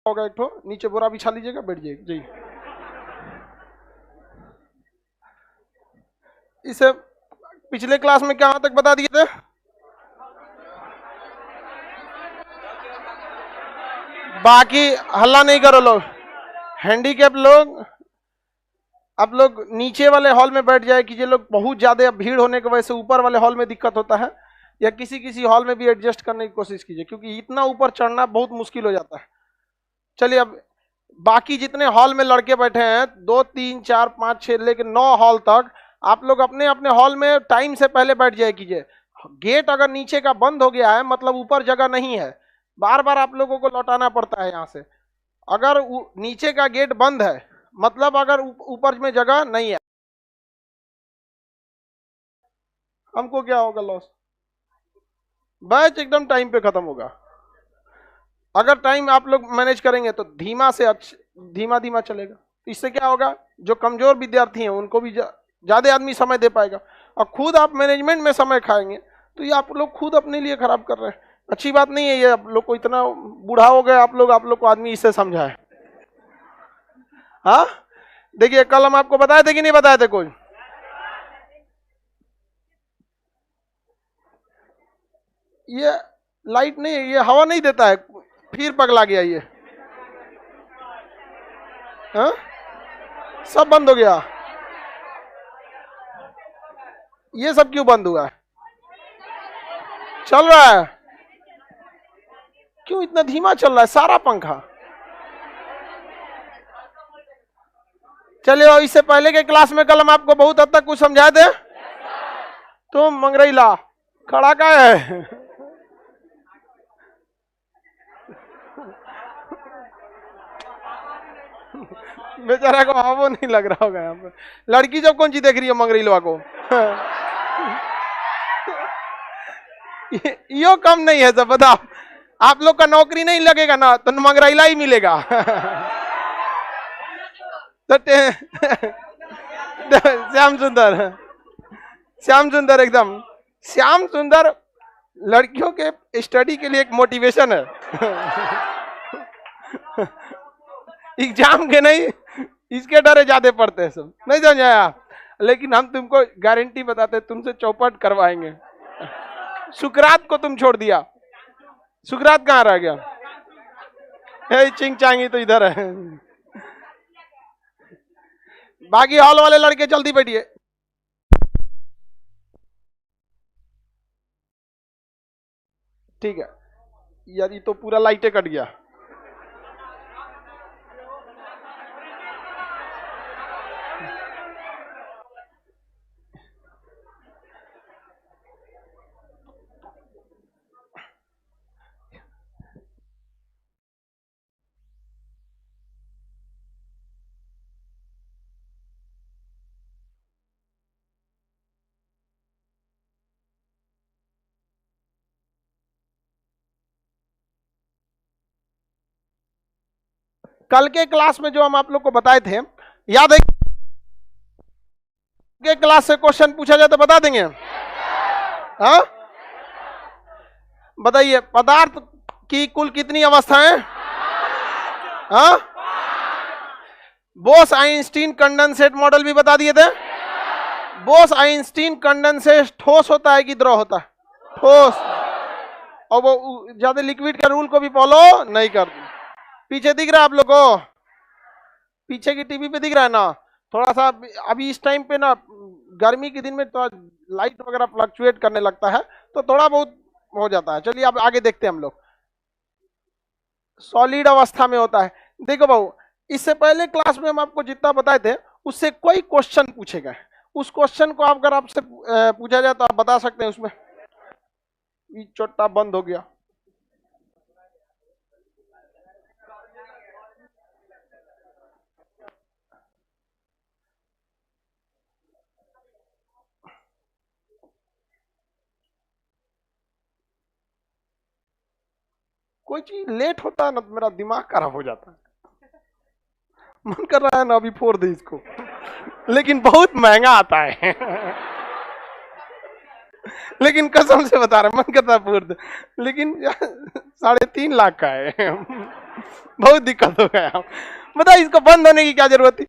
होगा एक ठो, नीचे बोरा बिछा लीजिएगा, बैठ जाइए। इसे पिछले क्लास में क्या तक बता दिए थे? बाकी हल्ला नहीं करो लोग, हैंडीकैप लोग, आप लोग नीचे वाले हॉल में बैठ जाए कीजिए। लोग बहुत ज्यादा भीड़ होने की वजह से ऊपर वाले हॉल में दिक्कत होता है, या किसी किसी हॉल में भी एडजस्ट करने की कोशिश कीजिए, क्योंकि इतना ऊपर चढ़ना बहुत मुश्किल हो जाता है। चलिए, अब बाकी जितने हॉल में लड़के बैठे हैं, 2 3 4 5 6 लेकिन 9 हॉल तक, आप लोग अपने अपने हॉल में टाइम से पहले बैठ जाए कीजिए। गेट अगर नीचे का बंद हो गया है मतलब ऊपर जगह नहीं है, बार बार आप लोगों को लौटाना पड़ता है यहाँ से। अगर नीचे का गेट बंद है मतलब अगर ऊपर में जगह नहीं है, हमको क्या होगा? लॉस। बैच एकदम टाइम पे खत्म होगा। अगर टाइम आप लोग मैनेज करेंगे तो धीमा से धीमा धीमा चलेगा। इससे क्या होगा, जो कमजोर विद्यार्थी हैं उनको भी ज्यादा आदमी समय दे पाएगा, और खुद आप मैनेजमेंट में समय खाएंगे तो ये आप लोग खुद अपने लिए खराब कर रहे हैं। अच्छी बात नहीं है ये। आप लोग को इतना बूढ़ा हो गए आप लोग को आदमी इससे समझाए। हाँ, देखिए कल हम आपको बताए थे कि नहीं बताए थे? कोई ये लाइट नहीं, ये हवा नहीं देता है, फिर पगला गया ये। हाँ, सब बंद हो गया। ये सब क्यों बंद हुआ है? चल रहा है, क्यों इतना धीमा चल रहा है सारा पंखा? चलिए, और इससे पहले के क्लास में कल हम आपको बहुत हद तक कुछ समझाए थे। तुम मंगरैला खड़ा का है? बेचारा को हवा नहीं लग रहा होगा यहाँ पे। लड़की जब कौन सी देख रही है मंगरैलवा को? यो कम नहीं है सब, बताओ। आप लोग का नौकरी नहीं लगेगा ना तो मंगरैला ही मिलेगा। श्याम सुंदर, श्याम सुंदर एकदम श्याम सुंदर लड़कियों के स्टडी के लिए एक मोटिवेशन है। एग्जाम के नहीं, इसके डरे ज्यादा पढ़ते हैं सब, नहीं समझाया? लेकिन हम तुमको गारंटी बताते, तुमसे चौपट करवाएंगे। सुकरात को तुम छोड़ दिया, सुकरात कहाँ रह गया? चिंग चांगी तो इधर है। बाकी हॉल वाले लड़के जल्दी बैठिए। ठीक है यार, ये तो पूरा लाइटें कट गया। कल के क्लास में जो हम आप लोग को बताए थे, याद है? के क्लास से क्वेश्चन पूछा जाए तो बता देंगे? हाँ, बताइए, पदार्थ की कुल कितनी अवस्थाएं? हाँ, बोस आइंस्टीन कंडेंसेट मॉडल भी बता दिए थे। बोस आइंस्टीन कंडेंसेट ठोस होता है कि द्रव होता है? ठोस। और वो ज्यादा लिक्विड का रूल को भी फॉलो नहीं करती। पीछे दिख रहा है आप लोग को? पीछे की टीवी पे दिख रहा है ना? थोड़ा सा अभी इस टाइम पे ना, गर्मी के दिन में तो लाइट वगैरह फ्लक्चुएट करने लगता है तो थोड़ा बहुत हो जाता है। चलिए अब आगे देखते हैं हम लोग। सॉलिड अवस्था में होता है। देखो भाऊ, इससे पहले क्लास में हम आपको जितना बताए थे उससे कोई क्वेश्चन पूछेगा, उस क्वेश्चन को अगर आपसे पूछा जाए तो आप बता सकते हैं उसमें। चोटा बंद हो गया। कोई चीज लेट होता है ना तो मेरा दिमाग खराब हो जाता है, मन कर रहा है ना अभी फोड़ दे इसको, लेकिन बहुत महंगा आता है। लेकिन कसम से बता रहा, मन करता है फोड़ दे, लेकिन 3.5 लाख का है। बहुत दिक्कत हो गया। बताइए इसको बंद होने की क्या जरूरत थी।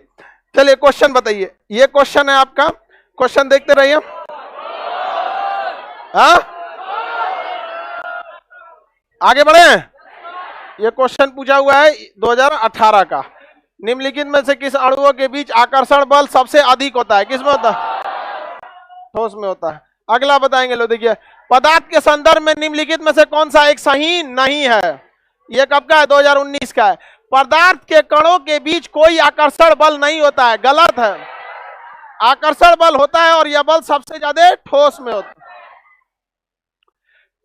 चलिए क्वेश्चन बताइए, ये क्वेश्चन है आपका, क्वेश्चन देखते रहिए। हाँ आगे बढ़े। ये क्वेश्चन पूछा हुआ है 2018 का। निम्नलिखित में से किस अणुओं के बीच आकर्षण बल सबसे अधिक होता है? किसमें होता है? ठोस में होता है। अगला बताएंगे, लो देखिए, पदार्थ के संदर्भ में निम्नलिखित में से कौन सा एक सही नहीं है? ये कब का है? 2019 का है। पदार्थ के कणों के बीच कोई आकर्षण बल नहीं होता है, गलत है। आकर्षण बल होता है और यह बल सबसे ज्यादा ठोस में होता है।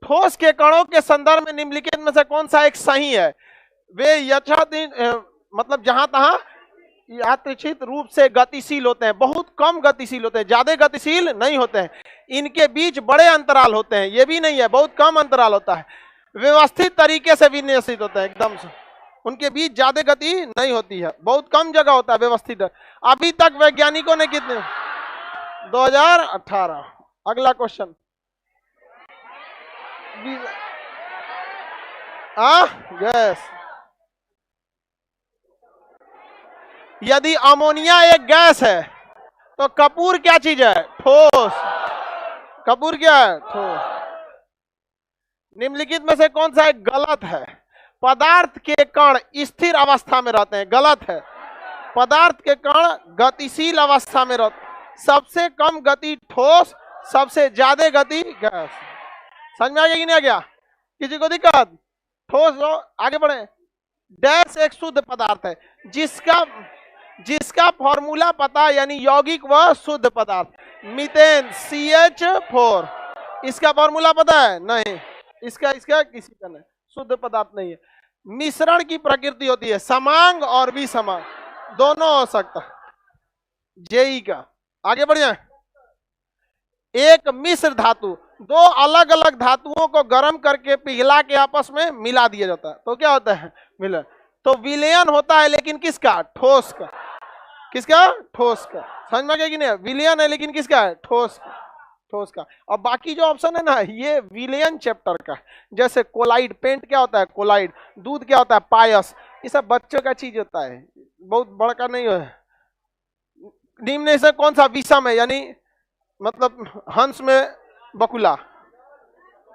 ठोस के कणों के संदर्भ में निम्नलिखित में से कौन सा एक सही है? वे मतलब जहां तहां यादृच्छिक रूप से गतिशील होते हैं, बहुत कम गतिशील होते हैं, ज्यादा गतिशील नहीं होते हैं। इनके बीच बड़े अंतराल होते हैं, ये भी नहीं है, बहुत कम अंतराल होता है। व्यवस्थित तरीके से विन्यासित होते हैं, एकदम से, उनके बीच ज्यादा गति नहीं होती है, बहुत कम जगह होता है व्यवस्थित। अभी तक वैज्ञानिकों ने कितने? 2018। अगला क्वेश्चन, गैस। यदि अमोनिया एक गैस है तो कपूर क्या चीज है? ठोस। कपूर क्या है? ठोस। निम्नलिखित में से कौन सा एक गलत है? पदार्थ के कण स्थिर अवस्था में रहते हैं, गलत है। पदार्थ के कण गतिशील अवस्था में रहते। सबसे कम गति ठोस, सबसे ज्यादा गति गैस। समझ में आ गया कि नहीं आ गया? किसी को दिक्कत? ठोस। आगे बढ़े। डैश एक शुद्ध पदार्थ है जिसका फॉर्मूला पता, यानी यौगिक व शुद्ध पदार्थ। मीथेन CH4, इसका फॉर्मूला पता है? नहीं। इसका किसी का नहीं, शुद्ध पदार्थ नहीं है। मिश्रण की प्रकृति होती है समांग और विसमांग, दोनों हो सकता है। जेई का। आगे बढ़ जाए। एक मिश्र धातु, दो अलग अलग धातुओं को गर्म करके पिघला के आपस में मिला दिया जाता है, तो क्या होता है? मिलन। तो विलयन होता है, लेकिन किसका? ठोस का। किसका? ठोस का। समझ में गया कि नहीं? विलयन है लेकिन किसका है? ठोस का। ठोस का। और बाकी जो ऑप्शन है ना, ये विलयन चैप्टर का। जैसे कोलाइड, पेंट क्या होता है? कोलाइड। दूध क्या होता है? पायस। ये सब बच्चों का चीज होता है, बहुत बड़का नहीं है। निम्न से कौन सा विषम है, यानी मतलब हंस में बकुला?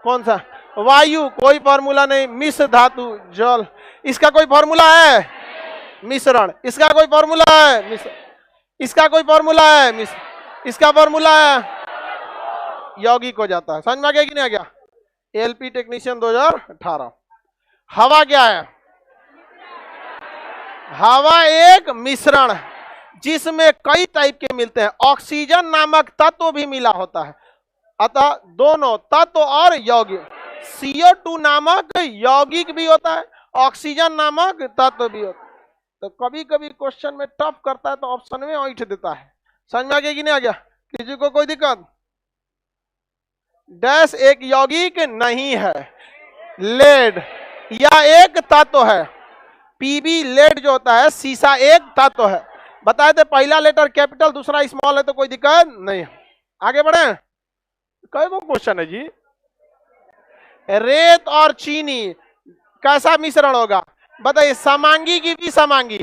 कौन सा? वायु, कोई फॉर्मूला नहीं। मिश्र धातु, जल, इसका कोई फॉर्मूला है? मिश्रण। इसका कोई फॉर्मूला है? मिश्र। इसका कोई फॉर्मूला है? मिश्र। इसका फॉर्मूला है? यौगिक हो जाता है। समझ में आ गया कि नहीं आ गया? LP technician 2018। हवा क्या है? हवा एक मिश्रण है जिसमें कई टाइप के मिलते हैं। ऑक्सीजन नामक तत्व भी मिला होता है, अतः दोनों तत्व और यौगिक। CO2 नामक यौगिक भी होता है, ऑक्सीजन नामक तत्व भी होता है। तो कभी कभी क्वेश्चन में टफ करता है तो ऑप्शन में ऐंठ देता है। समझ में आ गया कि नहीं आ गया? किसी को कोई दिक्कत? डैश एक यौगिक नहीं है। लेड या एक तत्व है। PB लेड जो होता है, सीसा एक तत्व है। बताए थे पहला लेटर कैपिटल, दूसरा स्मॉल है, तो कोई दिक्कत नहीं। आगे बढ़े। कई को क्वेश्चन है जी। रेत और चीनी कैसा मिश्रण होगा? बताइए। समांगी की विसमांगी?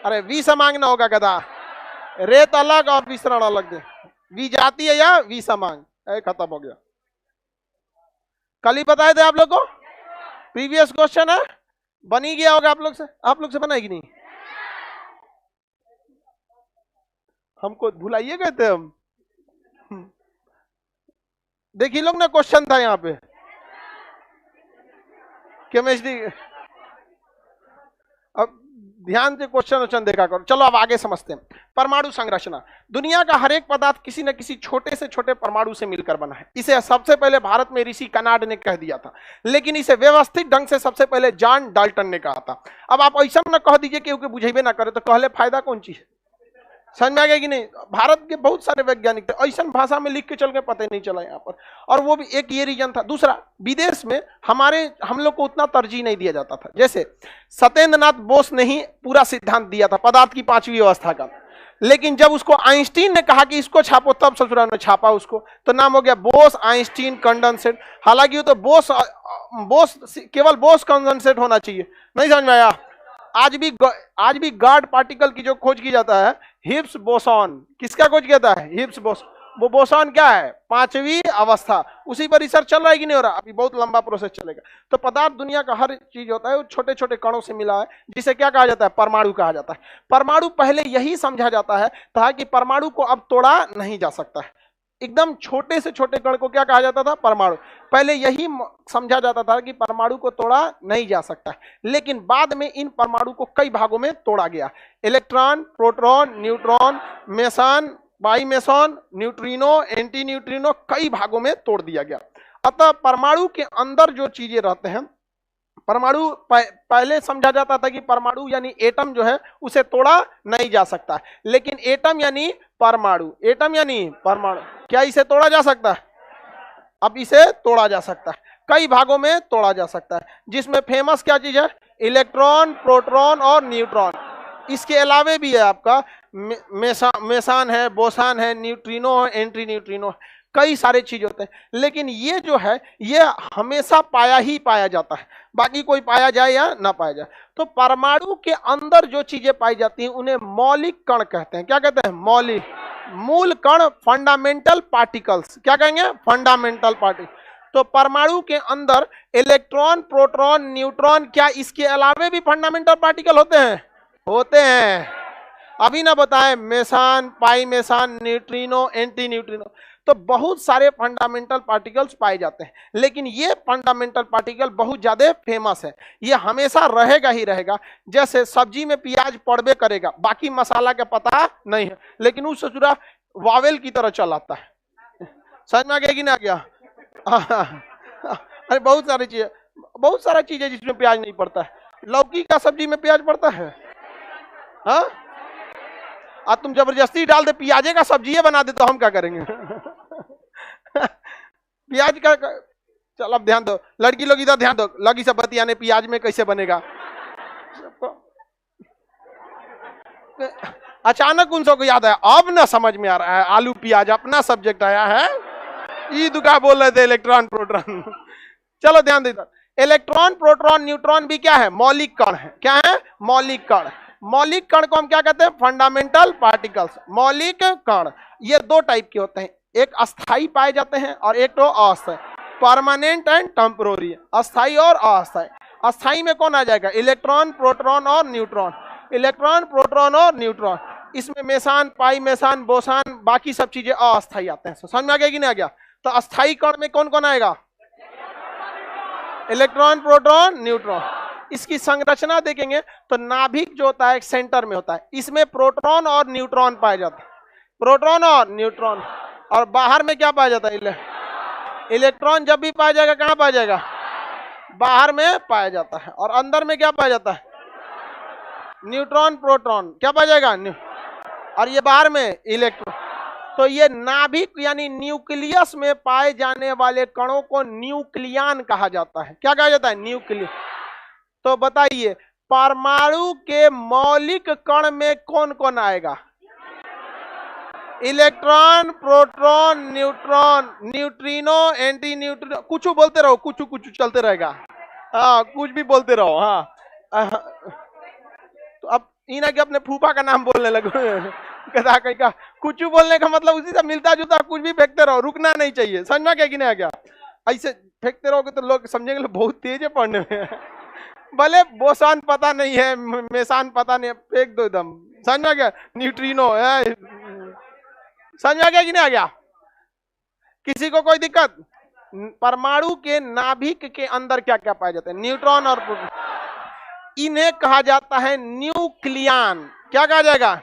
अरे विसमांग ना होगा गधा। रेत अलग और मिश्रण अलग दे। विजातीय या विसमांग? खत्म हो गया। कल ही बताए थे आप लोग को, प्रीवियस क्वेश्चन है, बनी गया होगा आप लोग से बना कि नहीं? हमको भुलाइए गए थे हम। देखिए लोग ना, क्वेश्चन था यहाँ पे केमिस्ट्री। अब ध्यान से क्वेश्चन देखा करो। चलो अब आगे समझते हैं। परमाणु संरचना। दुनिया का हर एक पदार्थ किसी न किसी छोटे से छोटे परमाणु से मिलकर बना है। इसे सबसे पहले भारत में ऋषि कनाड ने कह दिया था, लेकिन इसे व्यवस्थित ढंग से सबसे पहले जॉन डाल्टन ने कहा था। अब आप ऐसा न कह दीजिए क्योंकि बुझेबे ना करे, तो कहले फायदा कौन चीज है? समझ में आ गया कि नहीं? भारत के बहुत सारे वैज्ञानिक थे, ऐसा भाषा में लिख के चल के पता नहीं चला यहाँ पर। और वो भी एक ये रीजन था। दूसरा, विदेश में हम लोग को उतना तरजीह नहीं दिया जाता था। जैसे सत्येंद्र नाथ बोस ने ही पूरा सिद्धांत दिया था पदार्थ की 5वीं अवस्था का। लेकिन जब उसको आइंस्टीन ने कहा कि इसको छापो, तब ससुराल ने छापा उसको, तो नाम हो गया बोस आइंस्टीन कंडेंसेट। हालांकि वो तो बोस केवल बोस कंडेंसेट होना चाहिए, नहीं समझ में आया। आज भी गॉड पार्टिकल की जो खोज की जाता है, हिग्स बोसॉन, किसका खोज किया जाता है? Higgs boson. वो बोसॉन क्या है? पांचवी अवस्था। उसी पर रिसर्च चल रहा है कि नहीं हो रहा? अभी बहुत लंबा प्रोसेस चलेगा। तो पदार्थ दुनिया का हर चीज होता है वो छोटे छोटे कणों से मिला है, जिसे क्या कहा जाता है? परमाणु कहा जाता है। परमाणु पहले यही समझा जाता है था कि परमाणु को अब तोड़ा नहीं जा सकता है। एकदम छोटे से छोटे कण को क्या कहा जाता था? परमाणु। पहले यही समझा जाता था कि परमाणु को तोड़ा नहीं जा सकता है, लेकिन बाद में इन परमाणु को कई भागों में तोड़ा गया। Electron, proton, neutron, mason, by mason, neutrino, anti neutrino, कई भागों में तोड़ दिया गया। अतः परमाणु के अंदर जो चीजें रहते हैं, परमाणु पहले समझा जाता था कि परमाणु यानी एटम जो है उसे तोड़ा नहीं जा सकता, लेकिन एटम यानी परमाणु, एटम यानी परमाणु, क्या इसे तोड़ा जा सकता है? अब इसे तोड़ा जा सकता है, कई भागों में तोड़ा जा सकता है, जिसमें फेमस क्या चीज है? इलेक्ट्रॉन, प्रोटॉन और न्यूट्रॉन। इसके अलावे भी है आपका मेसान है, बोसान है, न्यूट्रिनो है, एंटी न्यूट्रिनो, कई सारे चीज होते हैं। लेकिन ये जो है ये हमेशा पाया ही पाया जाता है, बाकी कोई पाया जाए या ना पाया जाए। तो परमाणु के अंदर जो चीजें पाई जाती हैं उन्हें मौलिक कण कहते हैं। क्या कहते हैं? मौलिक, मूल कण, फंडामेंटल पार्टिकल्स। क्या कहेंगे? Fundamental particle. तो परमाणु के अंदर इलेक्ट्रॉन, प्रोटॉन, न्यूट्रॉन, क्या इसके अलावे भी फंडामेंटल पार्टिकल होते हैं? होते हैं। अभी ना बताएं, मेसान, पाई मेसान, न्यूट्रिनो, एंटी न्यूट्रिनो, तो बहुत सारे फंडामेंटल पार्टिकल्स पाए जाते हैं। लेकिन ये फंडामेंटल पार्टिकल बहुत ज्यादा फेमस है, ये हमेशा रहेगा ही रहेगा। जैसे सब्जी में प्याज पड़बे करेगा, बाकी मसाला का पता नहीं है, लेकिन उस ससुरा वावेल की तरह चल आता है। समझ में आ गया कि ना गया? अरे बहुत सारी चीजें, बहुत सारा चीज है जिसमें प्याज नहीं पड़ता है। लौकी का सब्जी में प्याज पड़ता है? हाँ, आज तुम जबरदस्ती डाल दे प्याजे का सब्जी बना दे तो हम क्या करेंगे? प्याज का, चल अब ध्यान दो लड़की लोग, इधर ध्यान दो, लगी सब बतियाने प्याज में कैसे बनेगा। अचानक उन सबको याद आया, अब ना समझ में आ रहा है, आलू प्याज अपना सब्जेक्ट आया है। ई दुका बोल रहे थे इलेक्ट्रॉन प्रोटॉन। चलो ध्यान दे, इलेक्ट्रॉन, प्रोटॉन, न्यूट्रॉन भी क्या है? मौलिक कण है। क्या है? मौलिक कण। मौलिक कण को हम क्या कहते हैं? Fundamental particles. मौलिक कण ये दो टाइप के होते हैं, एक अस्थाई पाए जाते हैं और एक तो अस्थाई, परमानेंट एंड टेम्पररी, अस्थाई और अस्थाई। अस्थाई में कौन आ जाएगा? इलेक्ट्रॉन, प्रोटॉन और न्यूट्रॉन। इलेक्ट्रॉन, प्रोटॉन और न्यूट्रॉन, इसमें मेसान, पाई मेसान, बोसान, बाकी सब चीजें अस्थाई आते हैं। समझ में आ गया कि नहीं आ गया? तो अस्थाई कण में कौन कौन आएगा? Electron, proton, neutron. इसकी संरचना देखेंगे तो नाभिक जो होता है एक सेंटर में होता है, इसमें प्रोटॉन और न्यूट्रॉन पाए जाते हैं, प्रोटॉन और न्यूट्रॉन। और बाहर में क्या पाया जाता है? इलेक्ट्रॉन जब भी पाया जाएगा कहां पाया जाएगा? बाहर में पाया जाता है। और अंदर में क्या पाया जाता है? न्यूट्रॉन, प्रोटॉन, क्या पाया जाएगा? और ये बाहर में इलेक्ट्रॉन। तो ये नाभिक यानी न्यूक्लियस में पाए जाने वाले कणों को न्यूक्लियन कहा जाता है। क्या कहा जाता है? न्यूक्लियस। तो बताइए परमाणु के मौलिक कण में कौन कौन आएगा? Electron, proton, neutron, neutrino, anti neutrino, कुछ बोलते रहो, कुछ कुछ चलते रहेगा। हाँ, कुछ भी बोलते रहो। हाँ, तो अब इना के अपने फूफा का नाम बोलने लगो। कहता कहीं का कुछ बोलने का मतलब उसी से मिलता जुलता कुछ भी फेंकते रहो, रुकना नहीं चाहिए। समझना क्या कि नहीं आ गया? ऐसे फेंकते रहोगे तो लोग समझेंगे लोग बहुत तेज है पढ़ने में। भले बोसान पता नहीं है, मेसान पता नहीं है, फेंक दो एकदम। समझ में गया? न्यूट्रिनो है, समझ में गया कि नहीं आ गया? किसी को कोई दिक्कत? परमाणु के नाभिक के अंदर क्या क्या पाए जाते हैं? न्यूट्रॉन और प्रोटॉन। इन्हें कहा जाता है न्यूक्लियन। क्या कहा जाएगा?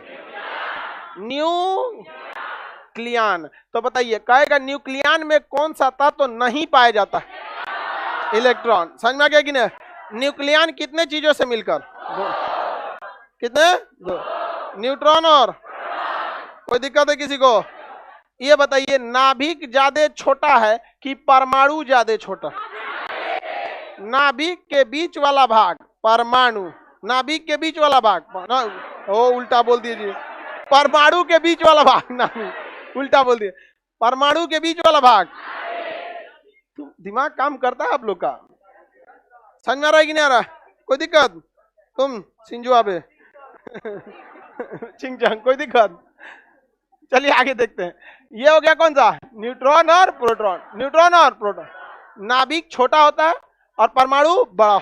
न्यूक्लियन। तो बताइए कहेगा न्यूक्लियन में कौन सा तत्व तो नहीं पाया जाता है? इलेक्ट्रॉन। समझ में गया कि नहीं? न्यूक्लियन कितने चीजों से मिलकर? दो। कितने? दो। न्यूट्रॉन और, कोई दिक्कत है किसी को? ये बताइए नाभिक ज्यादा छोटा है कि परमाणु ज्यादा छोटा? नाभिक के बीच वाला भाग परमाणु, नाभिक के बीच वाला भाग, ओ उल्टा बोल दीजिए, परमाणु के बीच वाला भाग, नाभिक उल्टा बोल दिया, परमाणु के बीच वाला भाग। दिमाग काम करता है आप लोग का, समझ में आ रहा है कि नहीं आ रहा? कोई दिक्कत? तुम सिंजू आबे चिंगचंग, कोई दिक्कत? चलिए आगे देखते हैं। ये हो गया कौन सा? न्यूट्रॉन और प्रोटॉन। न्यूट्रॉन और प्रोटॉन, नाभिक छोटा होता है और परमाणु बड़ा।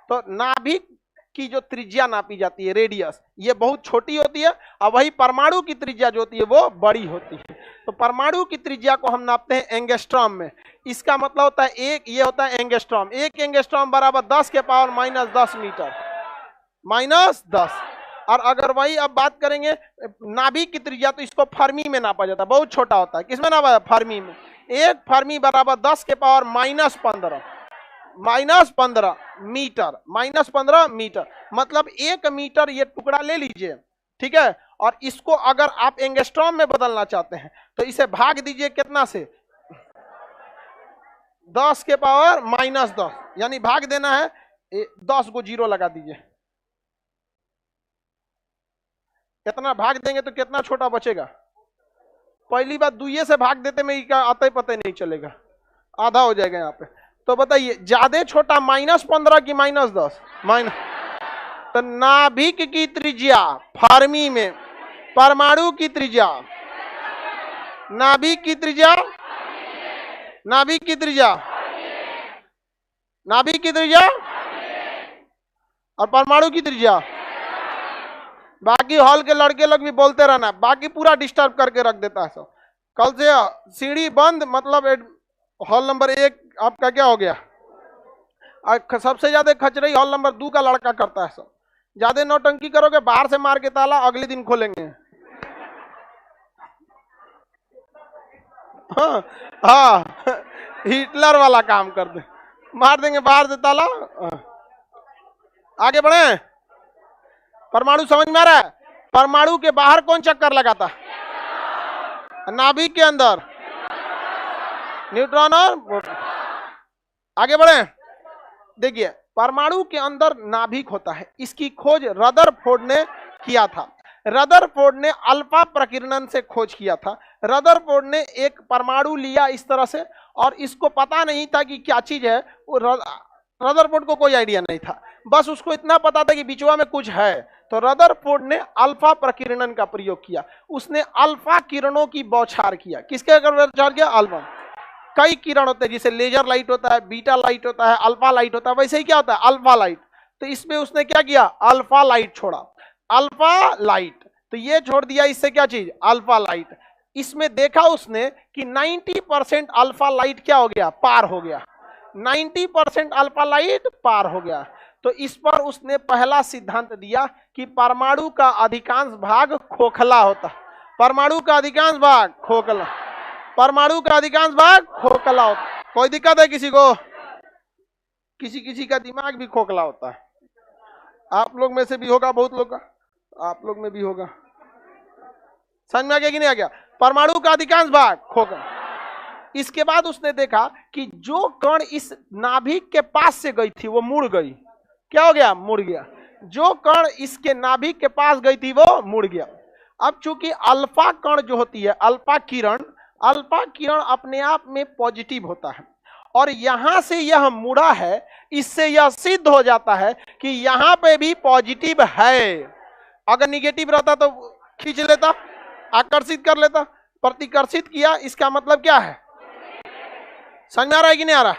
तो नाभिक की जो त्रिज्या नापी जाती है, रेडियस, ये बहुत छोटी होती है, और वही परमाणु की त्रिज्या जो होती है वो बड़ी होती है। तो परमाणु की त्रिज्या को हम नापते हैं एंगस्ट्रॉम में। इसका मतलब होता है एक, ये होता है एंगस्ट्रॉम। एक एंगस्ट्रॉम बराबर 10 के पावर -10 मीटर, -10। और अगर वही अब बात करेंगे नाभिक की त्रिज्या, तो इसको फर्मी में नापा जाता है, बहुत छोटा होता है। किसमें नापा जाता है? फर्मी में। एक फर्मी बराबर 10 के पावर -15 मीटर, -15 मीटर। मतलब 1 मीटर ये टुकड़ा ले लीजिए, ठीक है, और इसको अगर आप एंगस्ट्रॉम में बदलना चाहते हैं तो इसे भाग दीजिए कितना से? 10 के पावर -10, यानी भाग देना है 10 को 0 लगा दीजिए। कितना भाग देंगे तो कितना छोटा बचेगा? पहली बात, दुइये से भाग देते में क्या आते पता नहीं चलेगा, आधा हो जाएगा यहाँ पे। तो बताइए ज्यादा छोटा -15 की -10? तो नाभिक की त्रिज्या फर्मी में, परमाणु की त्रिज्या, नाभिक की त्रिज्या, नाभिक की त्रिज्या, नाभिक की त्रिज्या और परमाणु की त्रिज्या। बाकी हॉल के लड़के लोग भी बोलते रहना, बाकी पूरा डिस्टर्ब करके रख देता है सब। कल से सीढ़ी बंद, मतलब हॉल नंबर 1 आपका क्या हो गया? सबसे ज्यादा खचरई हॉल नंबर 2 का लड़का करता है सब। ज्यादा नौटंकी करोगे बाहर से मार के ताला अगले दिन खोलेंगे। हाँ, हिटलर वाला काम कर दे, मार देंगे बाहर से ताला। आगे बढ़े। परमाणु समझ में आ रहा है? परमाणु के बाहर कौन चक्कर लगाता? नाभिक के अंदर न्यूट्रॉन और प्रोटॉन। आगे बढ़े। देखिए परमाणु के अंदर नाभिक होता है, इसकी खोज रदरफोर्ड ने किया था। रदरफोर्ड ने अल्फा प्रकीर्णन से खोज किया था। रदरफोर्ड ने एक परमाणु लिया इस तरह से, और इसको पता नहीं था कि क्या चीज है। रदरफोर्ड को कोई आइडिया नहीं था, बस उसको इतना पता था कि बिचवा में कुछ है। तो रदरफोर्ड ने अल्फा प्रकीर्णन का प्रयोग किया। उसने अल्फा किरणों की बौछार किया। किसके बौछार किया? अल्फा। कई किरण होते हैं, जैसे लेजर लाइट होता है, बीटा लाइट होता है, अल्फा लाइट होता है, वैसे ही क्या होता है? Alpha light. तो इसमें उसने क्या किया? अल्फा लाइट छोड़ा, अल्फा लाइट। तो ये छोड़ दिया, इससे क्या चीज? Alpha light. इसमें देखा उसने कि 90% अल्फा लाइट क्या हो गया? पार हो गया। 90% अल्फा लाइट पार हो गया। तो इस पर उसने पहला सिद्धांत दिया कि परमाणु का अधिकांश भाग खोखला होता है। परमाणु का अधिकांश भाग खोखला, परमाणु का अधिकांश भाग खोखला होता है। कोई दिक्कत है किसी को? किसी किसी का दिमाग भी खोखला होता है। आप लोग में से भी होगा, बहुत लोग का, आप लोग में भी होगा। समझ में आ गया कि नहीं आ गया? परमाणु का अधिकांश भाग खोखला। इसके बाद उसने देखा कि जो कण इस नाभिक के पास से गई थी वो मुड़ गई। क्या हो गया? मुड़ गया। जो कण इसके नाभिक के पास गई थी वो मुड़ गया। अब चूंकि अल्फा कण जो होती है, अल्फा किरण अपने आप में पॉजिटिव होता है, और यहां से यह मुड़ा है, इससे यह सिद्ध हो जाता है कि यहां पे भी पॉजिटिव है। अगर निगेटिव रहता तो खींच लेता, आकर्षित कर लेता, प्रतिकर्षित किया। इसका मतलब क्या है? समझ में आ रहा है कि नहीं आ रहा?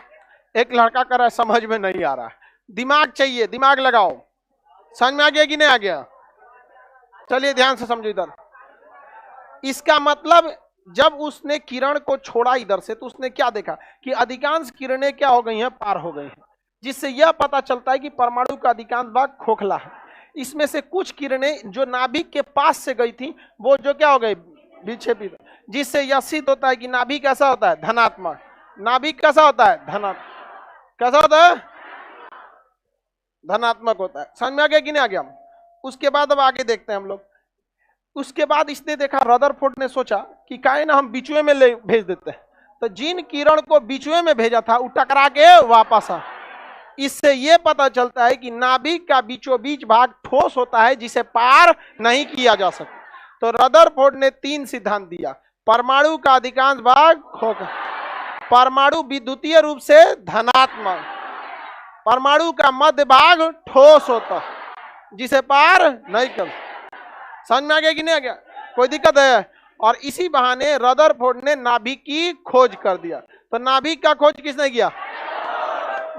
एक लड़का कर रहा है, समझ में नहीं आ रहा है। दिमाग चाहिए, दिमाग लगाओ। समझ में आ गया कि नहीं आ गया? चलिए ध्यान से समझो इधर। इसका मतलब जब उसने किरण को छोड़ा इधर से, तो उसने क्या देखा कि अधिकांश किरणें क्या हो गई हैं? पार हो गई हैं, जिससे यह पता चलता है कि परमाणु का अधिकांश भाग खोखला है। इसमें से कुछ किरणें जो नाभिक के पास से गई थी वो जो क्या हो गई? विक्षेपित, जिससे यह सिद्ध होता है कि नाभिक कैसा होता है? धनात्मक। नाभिक कैसा होता है? धनात्मक। कैसा होता है? धनात्मक होता है। समझ में आ गया कि नहीं आ गया? उसके बाद अब आगे देखते हैं हम लोग। उसके बाद इसने देखा, रदरफोर्ड ने सोचा कि काहे ना हम बीचवे में ले भेज देते हैं। तो जिन किरण को बीचवे में भेजा था वो टकरा के वापस आ। इससे यह पता चलता है कि नाभिक का बीचों बीच भाग ठोस होता है, जिसे पार नहीं किया जा सकता। तो रदरफोर्ड ने 3 सिद्धांत दिया। परमाणु का अधिकांश भाग खोखला, परमाणु विद्युतीय रूप से धनात्मक, परमाणु का मध्य भाग ठोस होता जिसे पार नहीं कर। समझ में आ गया कि नहीं आ गया? कोई दिक्कत है? और इसी बहाने रदरफोर्ड ने नाभिक की खोज कर दिया। तो नाभिक का खोज किसने किया?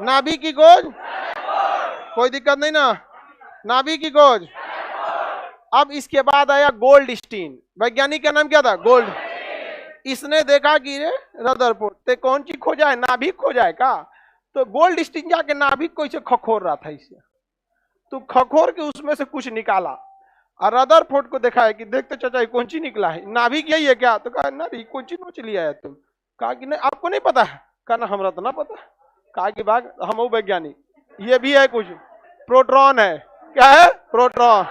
नाभिक की खोज, कोई दिक्कत नहीं ना, नाभिक की खोज। अब इसके बाद आया गोल्डस्टीन। वैज्ञानिक का नाम क्या था? गोल्ड। इसने देखा कि रदरफोर्ड ते कौन चीज खोजा है? नाभिक खोजा है का? तो गोल्डस्टीन जाके नाभिक को इसे खखोर रहा था, इसे तो खखोर के उसमें से कुछ निकाला और रदरफोर्ड को देखा है कि देखते चाचा ये कौन चीज निकला है, नाभिक यही है क्या? तो कहा ना कौन चीज नोच लिया है तुम? कहा कि नहीं आपको नहीं पता है? कहा ना हमरा तो ना पता। कहा कि भाग हम वैज्ञानिक, ये भी है कुछ, प्रोटॉन है। क्या है? प्रोटॉन।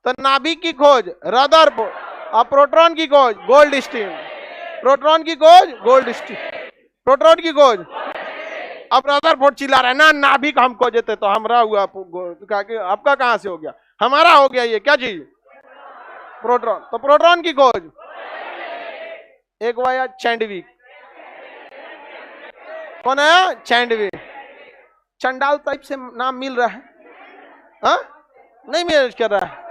तो नाभिक की खोज रदरफोर्ड और प्रोटॉन की खोज गोल्डस्टीन, प्रोटॉन की खोज गोल्डस्टीन, प्रोटॉन की खोज। अब रदरफोर्ड चिल्ला रहा है ना नाभिक हम खोजे थे तो हमारा हुआ, आपका कहां से हो गया? हमारा हो गया। ये क्या चीज? प्रोटॉन। तो प्रोटॉन की खोज एक हुआ चैंडविक। कौन है? चैंडविक। चंडाल टाइप से नाम मिल रहा है, हा? नहीं मैनेज कर रहा है।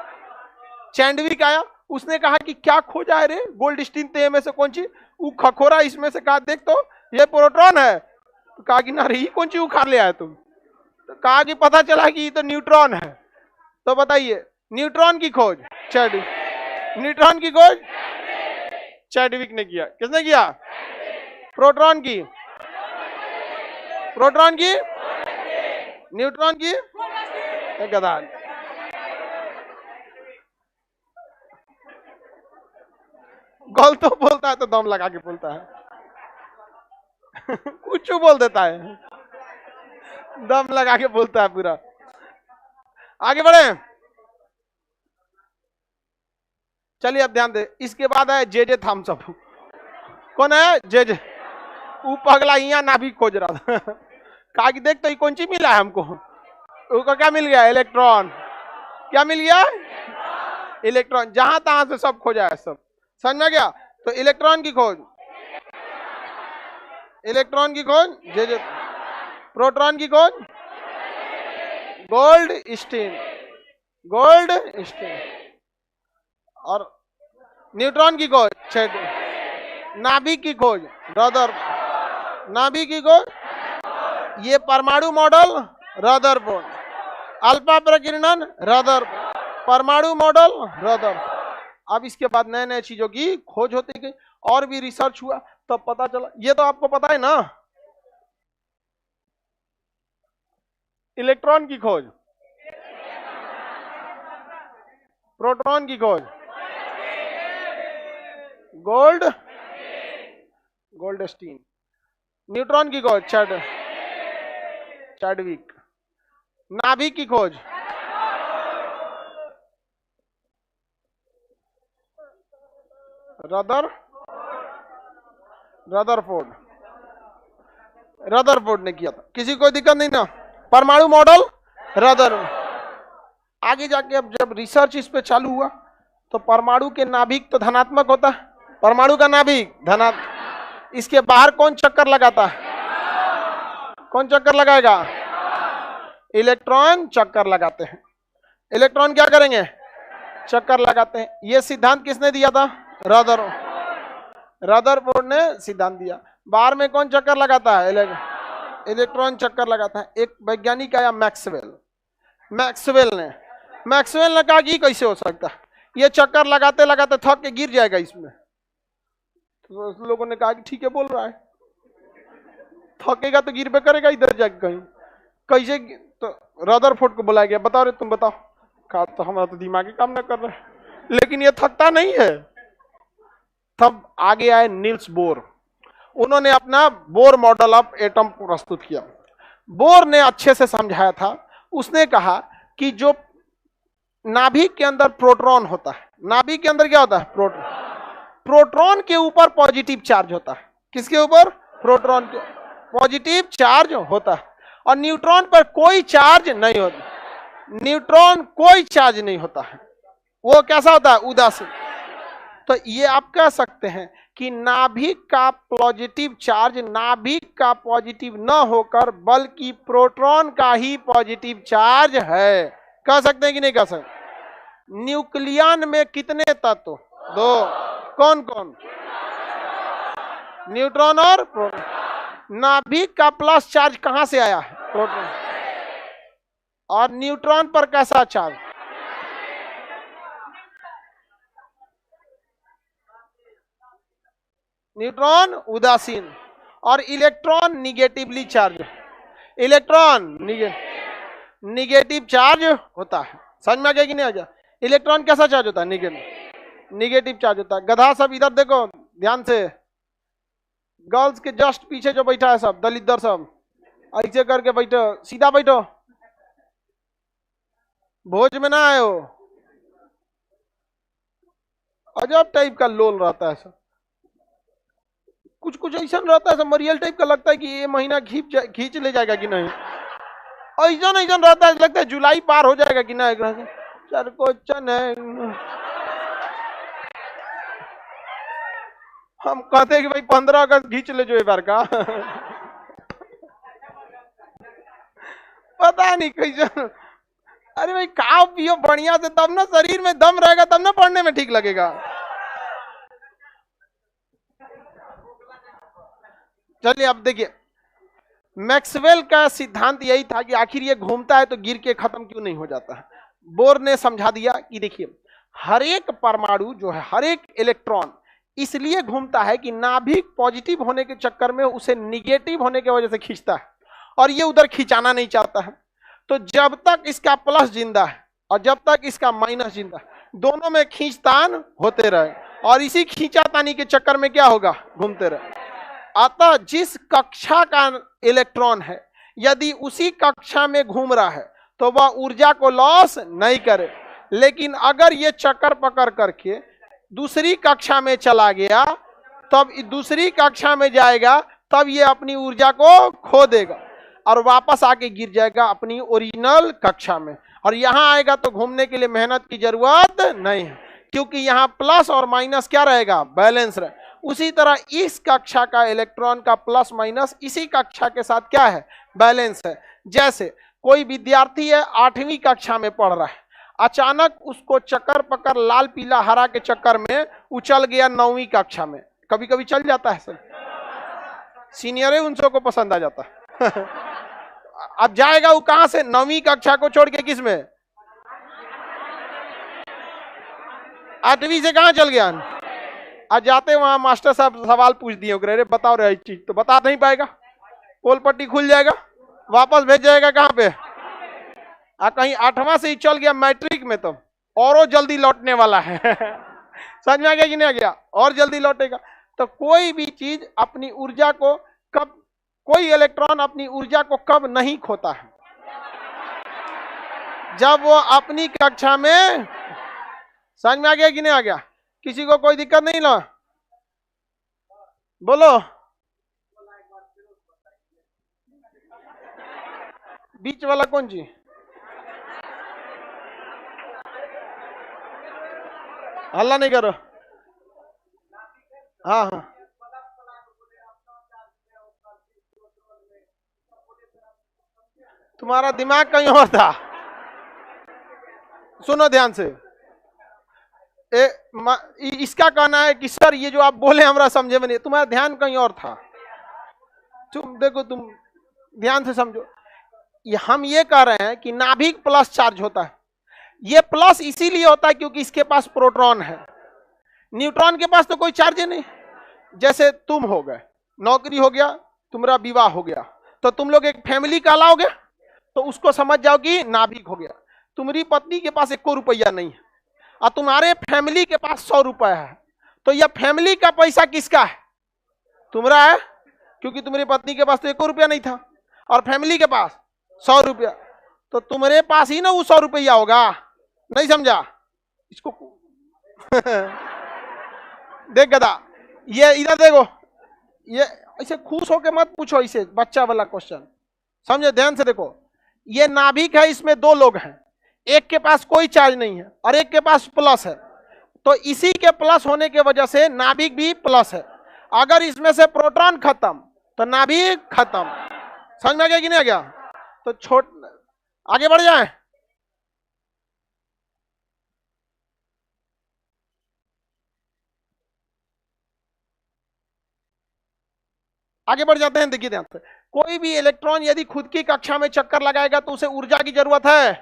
चैंडविक आया, उसने कहा कि क्या खोजा है रे? गोल्डस्टीन ते में से कौन सी? वो खखोरा इसमें से कहा देख तो ये प्रोटॉन है। तो कहा कि ना रे कौन सी उखाड़ ले आए तुम? तो कहा कि पता चला कि ये तो न्यूट्रॉन है। तो बताइए न्यूट्रॉन की खोज चैंडविक, न्यूट्रॉन की खोज चैंडविक ने किया। किसने किया? प्रोटॉन की, प्रोटॉन की, न्यूट्रॉन की गधा। गल तो बोलता है तो दम लगा के बोलता है कुछ बोल देता है, दम लगा के बोलता है पूरा। आगे बढ़े, चलिए अब ध्यान दे। इसके बाद है जे थॉमसन। कौन है? जे वो पगला यहाँ नाभिक खोज रहा था कहा कि देख तो ये कौन सी मिला है हमको? उसको क्या मिल गया? इलेक्ट्रॉन। क्या मिल गया? इलेक्ट्रॉन। जहां तहां से सब खोजा है, सब समझ में गया? तो इलेक्ट्रॉन की खोज, इलेक्ट्रॉन की खोज जे। प्रोटॉन की खोज गोल्डस्टीन, गोल्डस्टीन। और न्यूट्रॉन की खोज नाभिक की खोज रदर, नाभिक की खोज ये परमाणु मॉडल रदरफोर्ड, अल्फा प्रकीर्णन रदरफोर्ड, परमाणु मॉडल रदरफोर्ड। अब इसके बाद नए नए चीजों की खोज होती गई और भी रिसर्च हुआ, तब पता चला। ये तो आपको पता है ना, इलेक्ट्रॉन की खोज, प्रोटॉन की खोज गोल्डस्टीन, न्यूट्रॉन की खोज चैडविक, नाभिक की खोज रदरफोर्ड ने किया था। किसी को दिक्कत नहीं ना? परमाणु मॉडल रदर। आगे जाके अब जब रिसर्च इस पे चालू हुआ तो परमाणु के नाभिक तो धनात्मक होता है, परमाणु का नाभिक धनात्मक। इसके बाहर कौन चक्कर लगाता है? कौन चक्कर लगाएगा? इलेक्ट्रॉन चक्कर लगाते हैं। इलेक्ट्रॉन क्या करेंगे? चक्कर लगाते हैं। यह सिद्धांत किसने दिया था? रदरफोर्ड ने सिद्धांत दिया। बाहर में कौन चक्कर लगाता है? इलेक्ट्रॉन चक्कर लगाता है। एक वैज्ञानिक आया मैक्सवेल, मैक्सवेल ने कहा कि कैसे हो सकता है, ये चक्कर लगाते लगाते थक के गिर जाएगा इसमें। तो लोगों ने कहा कि ठीक है बोल रहा है, थकेगा तो गिर पे करेगा इधर जाके कहीं, कैसे? तो रदरफोर्ड को बुलाया गया, बताओ रे तुम बताओ। कहा तो हमारा तो दिमाग ही काम ना कर रहा है, लेकिन ये थकता नहीं है। तब आगे आए नील्स बोर, उन्होंने अपना बोर मॉडल ऑफ एटम प्रस्तुत किया। बोर ने अच्छे से समझाया था। उसने कहा कि जो नाभिक के अंदर प्रोटॉन होता है, नाभिक के अंदर क्या होता है? प्रोटॉन। प्रोटॉन के ऊपर पॉजिटिव चार्ज होता है। किसके ऊपर? प्रोटॉन के पॉजिटिव चार्ज होता है। और न्यूट्रॉन पर कोई चार्ज नहीं होता। न्यूट्रॉन कोई चार्ज नहीं होता है, वो कैसा होता है? उदासीन। तो ये आप कह सकते हैं कि नाभिक का पॉजिटिव चार्ज नाभिक का पॉजिटिव न होकर बल्कि प्रोटॉन का ही पॉजिटिव चार्ज है। कह सकते हैं कि नहीं कह सकते? न्यूक्लियन में कितने तत्व? दो। कौन कौन? न्यूट्रॉन और प्रोटॉन। नाभिक का प्लस चार्ज कहां से आया है? प्रोटॉन। और न्यूट्रॉन पर कैसा चार्ज? न्यूट्रॉन उदासीन और electron negatively charge. Electron negative charge होता है। समझ में आ गया कि नहीं आ गया? इलेक्ट्रॉन कैसा चार्ज होता है? निगेटिव चार्ज होता है। गधा सब इधर देखो ध्यान से, गर्ल्स के जस्ट पीछे जो बैठा है सब दलितर सब ऐसे करके बैठो, सीधा बैठो, भोज में ना आए हो। अजब टाइप का लोल रहता है सब, कुछ कुछ ऐसा रहता है सब मरियल टाइप का, लगता है कि ये महीना खींच ले जाएगा कि नहीं। ऐसा रहता है, लगता है जुलाई पार हो जाएगा कि नहीं। सर को हम कहते हैं कि भाई 15 अगस्त खींच ले जो एक बार का। पता नहीं कैसे। अरे भाई खाओ पियो बढ़िया से, तब ना शरीर में दम रहेगा, तब ना पढ़ने में ठीक लगेगा। चलिए अब देखिए, मैक्सवेल का सिद्धांत यही था कि आखिर ये घूमता है तो गिर के खत्म क्यों नहीं हो जाता है। बोर ने समझा दिया कि देखिए हर एक परमाणु जो है, हर एक इलेक्ट्रॉन इसलिए घूमता है कि नाभिक पॉजिटिव होने के चक्कर में उसे निगेटिव होने की वजह से खींचता है और ये उधर खींचाना नहीं चाहता है। तो जब तक इसका प्लस जिंदा है और जब तक इसका माइनस जिंदा है, दोनों में खींचतान होते रहे और इसी खींचातानी के चक्कर में क्या होगा? घूमते रहे। अतः जिस कक्षा का इलेक्ट्रॉन है यदि उसी कक्षा में घूम रहा है तो वह ऊर्जा को लॉस नहीं करे, लेकिन अगर ये चक्कर पकड़ करके दूसरी कक्षा में चला गया, तब दूसरी कक्षा में जाएगा, तब ये अपनी ऊर्जा को खो देगा और वापस आके गिर जाएगा अपनी ओरिजिनल कक्षा में। और यहां आएगा तो घूमने के लिए मेहनत की जरूरत नहीं है, क्योंकि यहां प्लस और माइनस क्या रहेगा? बैलेंस रहे। उसी तरह इस कक्षा का इलेक्ट्रॉन का प्लस माइनस इसी कक्षा के साथ क्या है? बैलेंस है। जैसे कोई विद्यार्थी है 8वीं कक्षा में पढ़ रहा है, अचानक उसको चक्कर पकड़ लाल पीला हरा के चक्कर में उछल गया 9वीं कक्षा में। कभी कभी चल जाता है सर, सीनियर उनसे को पसंद आ जाता है। अब जाएगा वो कहां से? 9वीं कक्षा को छोड़ के किस में? 8वीं से कहां चल गया? आज जाते वहां मास्टर साहब सवाल पूछ दिए, अरे बताओ रे चीज, तो बता नहीं पाएगा, पोल पट्टी खुल जाएगा, वापस भेज जाएगा कहां पे? कहीं 8वां से ही चल गया मैट्रिक में तो और जल्दी लौटने वाला है। समझ में आ गया कि नहीं आ गया? और जल्दी लौटेगा। तो कोई भी चीज अपनी ऊर्जा को कब, कोई इलेक्ट्रॉन अपनी ऊर्जा को कब नहीं खोता है? जब वो अपनी कक्षा में। समझ में आ गया कि नहीं आ गया? किसी को कोई दिक्कत नहीं ना? बोलो। बीच वाला कौन जी? हल्ला नहीं करो। हाँ हाँ, तुम्हारा दिमाग कहीं और था। सुनो ध्यान से, इसका कहना है कि सर ये जो आप बोले हमरा समझे में नहीं, तुम्हारा ध्यान कहीं और था। तुम देखो, तुम ध्यान से समझो। हम ये कह रहे हैं कि नाभिक प्लस चार्ज होता है। ये प्लस इसीलिए होता है क्योंकि इसके पास प्रोटॉन है, न्यूट्रॉन के पास तो कोई चार्ज नहीं। जैसे तुम हो गए, नौकरी हो गया, तुम्हारा विवाह हो गया, तो तुम लोग एक फैमिली कहलाओगे, तो उसको समझ जाओ कि नाभिक हो गया। तुम्हारी पत्नी के पास 1 रुपया नहीं है और तुम्हारे फैमिली के पास 100 रुपया है, तो यह फैमिली का पैसा किसका है? तुम्हारा है, क्योंकि तुम्हारी पत्नी के पास तो 1 रुपया नहीं था और फैमिली के पास 100 रुपया, तो तुम्हारे पास ही ना वो 100 रुपया होगा। नहीं समझा इसको? देख गधा, ये इधर देखो, ये ऐसे खुश होके मत पूछो, इसे बच्चा वाला क्वेश्चन समझो, ध्यान से देखो। ये नाभिक है, इसमें 2 लोग हैं, एक के पास कोई चार्ज नहीं है और एक के पास प्लस है, तो इसी के प्लस होने की वजह से नाभिक भी प्लस है। अगर इसमें से प्रोटॉन खत्म तो नाभिक खत्म। समझ में आ गया कि नहीं आ गया? तो आगे बढ़ जाए। आगे बढ़ जाते हैं। देखिए ध्यान से, कोई भी इलेक्ट्रॉन यदि खुद की कक्षा में चक्कर लगाएगा तो उसे ऊर्जा की जरूरत है।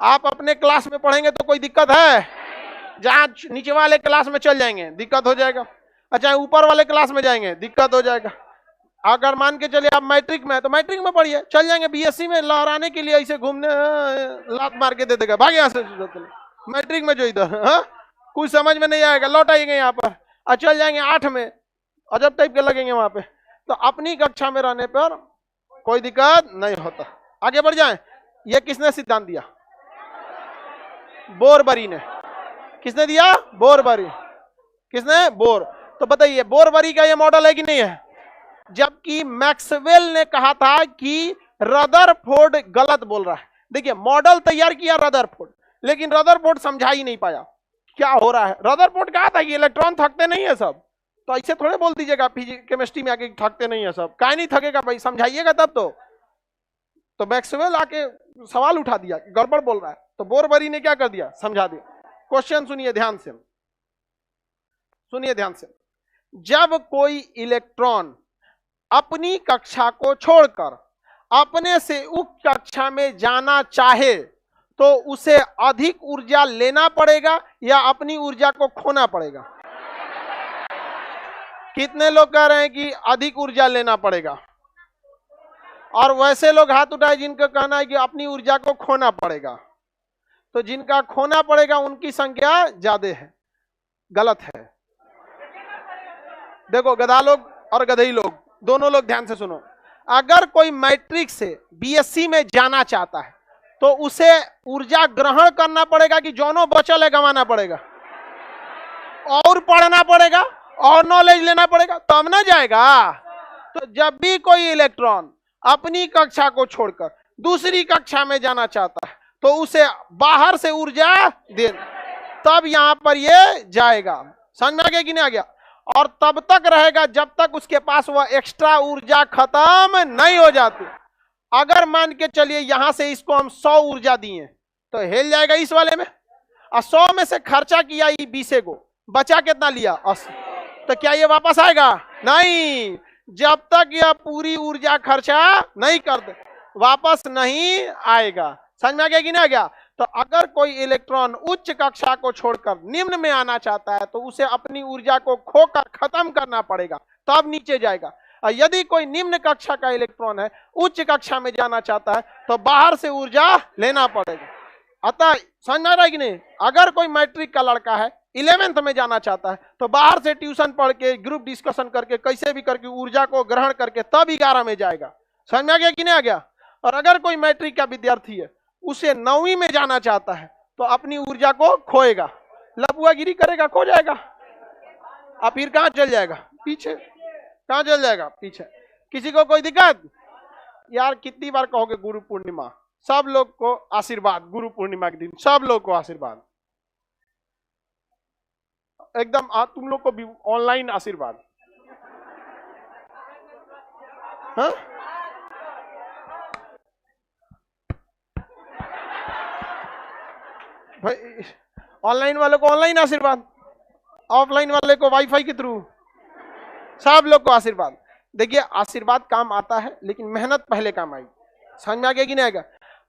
आप अपने क्लास में पढ़ेंगे तो कोई दिक्कत है? जहां नीचे वाले क्लास में चल जाएंगे दिक्कत हो जाएगा। अच्छा, ऊपर वाले क्लास में जाएंगे दिक्कत हो जाएगा। अगर मान के चलिए आप मैट्रिक में, तो मैट्रिक में पढ़िए, चल जाएंगे बीएससी में लहराने के लिए, ऐसे घूमने लात मार के दे देगा, भाग यहाँ से। मैट्रिक में जो इधर कुछ समझ में नहीं आएगा, लौट आएंगे यहाँ पर और चल जाएंगे 8 में, अजब टाइप के लगेंगे वहां पे। तो अपनी कक्षा में रहने पर कोई दिक्कत नहीं होता। आगे बढ़ जाए। ये किसने सिद्धांत दिया? बोरबरी ने। किसने दिया? बोरबरी। किसने? बोर। तो बताइए बोरबरी का ये मॉडल है कि नहीं है? जबकि मैक्सवेल ने कहा था कि रदरफोर्ड गलत बोल रहा है। देखिए मॉडल तैयार किया रदरफोर्ड, लेकिन रदरफोर्ड समझा ही नहीं पाया क्या हो रहा है। रदरफोर्ड कहा था कि इलेक्ट्रॉन थकते नहीं है सब, तो ऐसे थोड़े बोल दीजिएगा फिजिक्स केमिस्ट्री में आके थकते नहीं है सब। काहे नहीं थकेगा भाई, समझाइएगा तब तो मैक्सवेल आके सवाल उठा दिया, गड़बड़ बोल रहा है। तो बोरबरी ने क्या कर दिया? समझा दिया। क्वेश्चन सुनिए ध्यान से, सुनिए ध्यान से। जब कोई इलेक्ट्रॉन अपनी कक्षा को छोड़कर अपने से उक्त कक्षा में जाना चाहे तो उसे अधिक ऊर्जा लेना पड़ेगा या अपनी ऊर्जा को खोना पड़ेगा? कितने लोग कह रहे हैं कि अधिक ऊर्जा लेना पड़ेगा? और वैसे लोग हाथ उठाए जिनका कहना है कि अपनी ऊर्जा को खोना पड़ेगा। तो जिनका खोना पड़ेगा उनकी संख्या ज्यादा है। गलत है। देखो गधा लोग और गधई लोग दोनों लोग ध्यान से सुनो। अगर कोई मैट्रिक से बीएससी में जाना चाहता है तो उसे ऊर्जा ग्रहण करना पड़ेगा कि जोनो बचल है गंवाना पड़ेगा? और पढ़ना पड़ेगा और नॉलेज लेना पड़ेगा तब ना जाएगा। तो जब भी कोई इलेक्ट्रॉन अपनी कक्षा को छोड़कर दूसरी कक्षा में जाना चाहता है तो उसे बाहर से ऊर्जा दे, तब यहां पर ये जाएगा। समझ में आ गया कि नहीं आ गया? और तब तक रहेगा जब तक उसके पास वह एक्स्ट्रा ऊर्जा खत्म नहीं हो जाती। अगर मान के चलिए यहां से इसको हम 100 ऊर्जा दिए तो हिल जाएगा इस वाले में, और 100 में से खर्चा किया 20 को, बचा कितना लिया? 80। तो क्या ये वापस आएगा? नहीं। जब तक यह पूरी ऊर्जा खर्चा नहीं कर दे वापस नहीं आएगा। समझ में आ गया कि नहीं आ गया? तो अगर कोई इलेक्ट्रॉन उच्च कक्षा को छोड़कर निम्न में आना चाहता है तो उसे अपनी ऊर्जा को खोकर खत्म करना पड़ेगा, तब नीचे जाएगा। और यदि कोई निम्न कक्षा का इलेक्ट्रॉन है उच्च कक्षा में जाना चाहता है तो बाहर से ऊर्जा लेना पड़ेगा। अतः समझ में आ रहा है कि नहीं? अगर कोई मैट्रिक का लड़का है 11th में जाना चाहता है तो बाहर से ट्यूशन पढ़ के ग्रुप डिस्कशन करके कैसे भी करके ऊर्जा को ग्रहण करके तब 11 में जाएगा। समझ में आ गया कि नहीं आ गया? और अगर कोई मैट्रिक का विद्यार्थी है उसे 9वीं में जाना चाहता है तो अपनी ऊर्जा को खोएगा, लपुआगिरी करेगा, खो जाएगा, अब फिर कहां चल जाएगा? पीछे। कहां चल जाएगा? पीछे। किसी को कोई दिक्कत? यार कितनी बार कहोगे गुरु पूर्णिमा? सब लोग को आशीर्वाद, गुरु पूर्णिमा के दिन सब लोग को आशीर्वाद एकदम। तुम लोग को भी ऑनलाइन आशीर्वाद। हाँ? भाई ऑनलाइन वालों को ऑनलाइन आशीर्वाद, ऑफलाइन वाले को वाईफाई के थ्रू, सब लोग को आशीर्वाद। देखिए आशीर्वाद काम आता है लेकिन मेहनत पहले काम आएगी। समझ में आ गया कि नहीं आएगा?